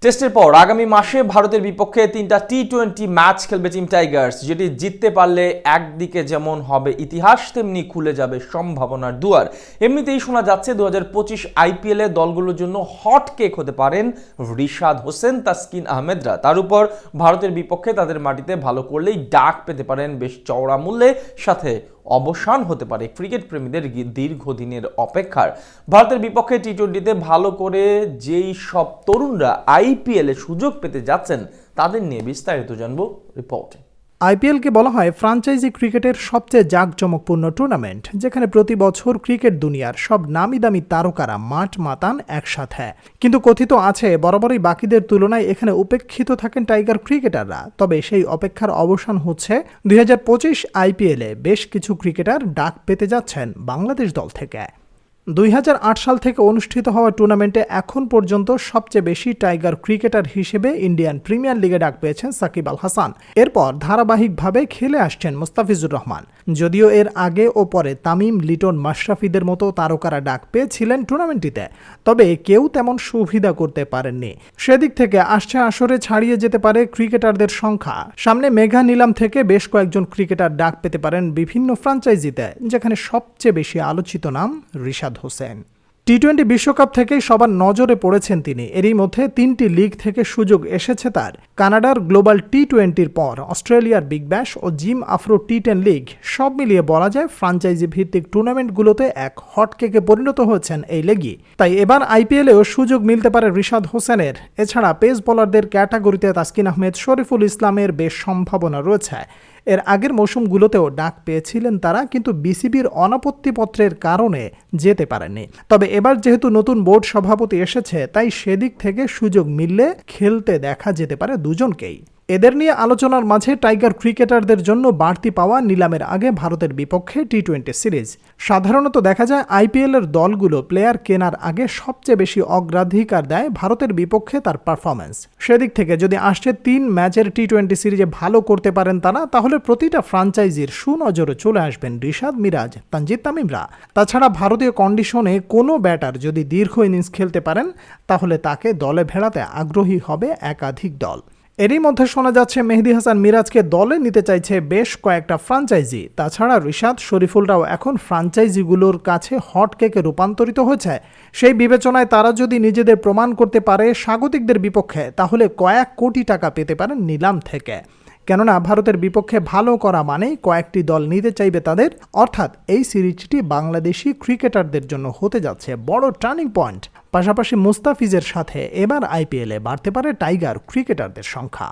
টেস্টের পর আগামী মাসে ভারতের বিপক্ষে 3টা টি-20 ম্যাচ খেলবে টিম টাইগার্স, যেটি জিততে পারলে একদিকে যেমন হবে ইতিহাস, তেমনি খুলে যাবে সম্ভাবনার দুয়ার। এমনিতেই শোনা যাচ্ছে 2025 আইপিএলে দলগুলোর জন্য হট কেক হতে পারেন রিশাদ হোসেন, তাসকিন আহমেদরা। তার উপর ভারতের বিপক্ষে তাদের মাটিতে ভালো করলেই ডাক পেতে পারেন বেশ চওড়া মূল্যে, সাথে অবসান হতে পারে ক্রিকেট প্রেমীদের দীর্ঘদিনের অপেক্ষার। ভারতের বিপক্ষে টি-20তে ভালো করে যেই সব তরুণরা আইপিএলে সুযোগ পেতে যাচ্ছেন তাদের নিয়ে বিস্তারিত জানবো রিপোর্টে। আইপিএলকে বলা হয় ফ্রাঞ্চাইজি ক্রিকেটের সবচেয়ে জাঁকজমকপূর্ণ টুর্নামেন্ট, যেখানে প্রতি বছর ক্রিকেট দুনিয়ার সব নামি দামি তারকারা মাঠ মাতান একসাথে। কিন্তু কথিত আছে বরাবরই বাকিদের তুলনায় এখানে উপেক্ষিত থাকেন টাইগার ক্রিকেটাররা। তবে সেই অপেক্ষার অবসান হচ্ছে 2025 আইপিএলে বেশ কিছু ক্রিকেটার ডাক পেতে যাচ্ছেন বাংলাদেশ দল থেকে। 2008 সাল থেকে অনুষ্ঠিত হওয়া টুর্নামেন্টে এখন পর্যন্ত সবচেয়ে বেশি টাইগার ক্রিকেটার হিসেবে ইন্ডিয়ান প্রিমিয়ার লিগে ডাক পেয়েছেন সাকিব আল হাসান। এরপর ধারাবাহিকভাবে খেলে আসছেন মুস্তাফিজুর রহমান। যদিও এর আগে ও পরে তামিম, লিটন, মাশরাফিদের মতো তারকারা ডাক পেয়েছিলেন টুর্নামেন্টটিতে, তবে কেউ তেমন সুবিধা করতে পারেননি। সেদিক থেকে আসছে আসরে ছাড়িয়ে যেতে পারে ক্রিকেটারদের সংখ্যা। সামনে মেগা নিলাম থেকে বেশ কয়েকজন ক্রিকেটার ডাক পেতে পারেন বিভিন্ন ফ্র্যাঞ্চাইজিতে, যেখানে সবচেয়ে বেশি আলোচিত নাম রিশাদ হোসেন। টি-20 বিশ্বকাপ থেকেই সবার নজরে পড়েছেন তিনি। এরই মধ্যে 3টি লিগ থেকে সুযোগ এসেছে তার। কানাডার গ্লোবাল টি-20-র পর অস্ট্রেলিয়ার বিগ ব্যাশ ও জিম আফ্রো টি10 লিগ, সব মিলিয়ে বলা যায় ফ্রাঞ্চাইজি ভিত্তিক টুর্নামেন্টগুলোতে এক হটকেকে পরিণত হয়েছেন এই লেগই। তাই এবার আইপিএলেও সুযোগ মিলতে পারে রিশাদ হোসেনের। এছাড়া পেস বোলারদের ক্যাটাগরিতে তাসকিন আহমেদ, শরীফুল ইসলামের বেশ সম্ভাবনা রয়েছে। এর আগের মৌসুমগুলোতেও ডাক পেয়েছিলেন তারা, কিন্তু বিসিবির অনাপত্তিপত্রের কারণে যেতে পারেনি। তবে এবার যেহেতু নতুন বোর্ড সভাপতি এসেছে, তাই সেদিক থেকে সুযোগ মিললে খেলতে দেখা যেতে পারে দুজনকেই। এদের নিয়ে আলোচনার মাঝে টাইগার ক্রিকেটারদের জন্য বাড়তি পাওয়া নিলামের আগে ভারতের বিপক্ষে টি-20 সিরিজ। সাধারণত দেখা যায় আইপিএলের দলগুলো প্লেয়ার কেনার আগে সবচেয়ে বেশি অগ্রাধিকার দেয় ভারতের বিপক্ষে তার পারফরম্যান্স। সেদিক থেকে যদি আসছে 3 ম্যাচের টি-20 সিরিজে ভালো করতে পারেন তারা, তাহলে প্রতিটা ফ্রাঞ্চাইজির সুনজরে চলে আসবেন রিশাদ, মিরাজ, তানজিদ তামিমরা। তাছাড়া ভারতীয় কন্ডিশনে কোনো ব্যাটার যদি দীর্ঘ ইনিংস খেলতে পারেন, তাহলে তাকে দলে ভেড়াতে আগ্রহী হবে একাধিক দল। এরই মধ্যে শোনা যাচ্ছে মেহেদী হাসান মিরাজকে দলে নিতে চাইছে বেশ কয়েকটা ফ্রাঞ্চাইজি। তাছাড়া রিশাদ, শরীফুলরাও এখন ফ্রাঞ্চাইজিগুলোর কাছে হটকেকে রূপান্তরিত হয়েছে। সেই বিবেচনায় তারা যদি নিজেদের প্রমাণ করতে পারে স্বাগতিকদের বিপক্ষে, তাহলে কয়েক কোটি টাকা পেতে পারেন নিলাম থেকে। কেননা ভারতের বিপক্ষে ভালো করা মানেই কয়েকটি দল নিতে চাইবে তাদের। অর্থাৎ এই সিরিজটি বাংলাদেশি ক্রিকেটারদের জন্য হতে যাচ্ছে বড় টার্নিং পয়েন্ট। পাশাপাশি মুস্তাফিজের সাথে এবার আইপিএলে বাড়তে পারে টাইগার ক্রিকেটারদের সংখ্যা।